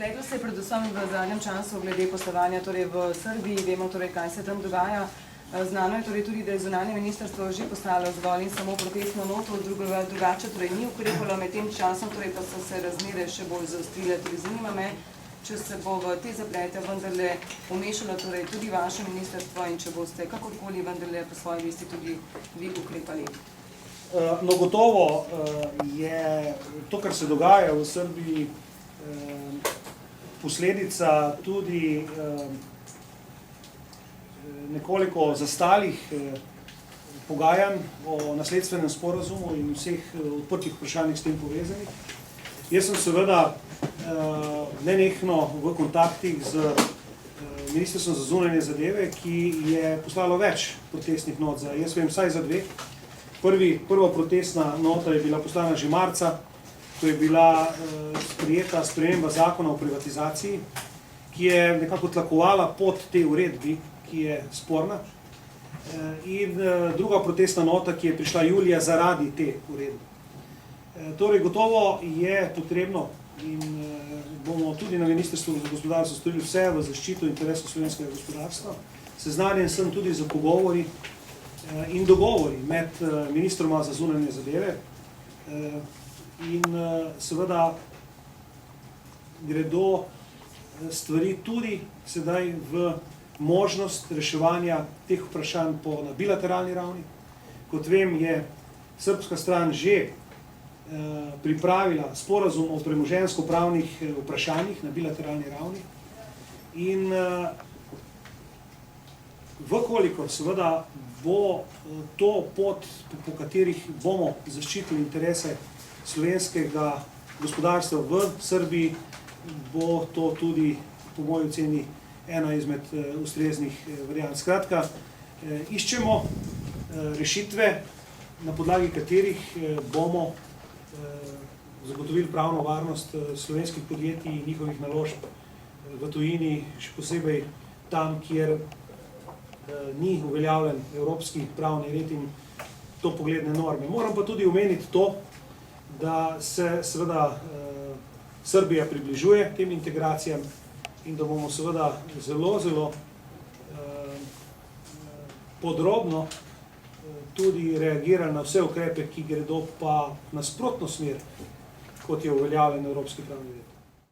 Zapletlo se je predvsem v zadnjem času glede poslovanja torej v Srbiji, vemo torej, kaj se tam dogaja. Znano je torej tudi, da je zunanje ministrstvo že poslalo zgolj in samo protestno noto, drugače torej ni ukrepalo, med tem časom torej pa so se razmere še bolj zaostrile. Torej zanima me, če se bo v te zaplete vendarle umešalo torej tudi vaše ministrstvo in če boste kakorkoli vendarle po svoji vesti tudi vi ukrepali. No, gotovo je to, kar se dogaja v Srbiji, posledica tudi nekoliko zastalih pogajanj o nasledstvenem sporazumu in vseh odprtih vprašanjih s tem povezanih. Jaz sem seveda nenehno v kontaktih z Ministrstvom za zunanje zadeve, ki je poslalo več protestnih not, jaz vem, vsaj za 2. Prva protestna nota je bila poslana že marca, to je bila sprijeta sprememba zakona o privatizaciji, ki je nekako tlakovala pod te uredbi, ki je sporna. In druga protestna nota, ki je prišla julija zaradi te uredbe. Torej, gotovo je potrebno in bomo tudi na Ministrstvu za gospodarstvo storili vse v zaščito interesov slovenskega gospodarstva. Seznanjen sem tudi za pogovori in dogovori med ministroma za zunanje zadeve in seveda gredo stvari tudi sedaj v možnost reševanja teh vprašanj na bilateralni ravni. Kot vem, je srbska stran že pripravila sporazum o premoženjsko-pravnih vprašanjih na bilateralni ravni in vkolikor seveda bo to pot, po katerih bomo zaščitili interese slovenskega gospodarstva v Srbiji, bo to tudi, po moji oceni, ena izmed ustreznih variant. Skratka, iščemo rešitve, na podlagi katerih bomo zagotovili pravno varnost slovenskih podjetij in njihovih naložb v tujini, še posebej tam, kjer ni uveljavljen evropski pravni red in to pogledne norme. Moram pa tudi omeniti to, da se seveda Srbija približuje tem integracijam in da bomo seveda zelo podrobno tudi reagirali na vse ukrepe, ki gredo pa nasprotno smer, kot je uveljavljen evropski pravni red.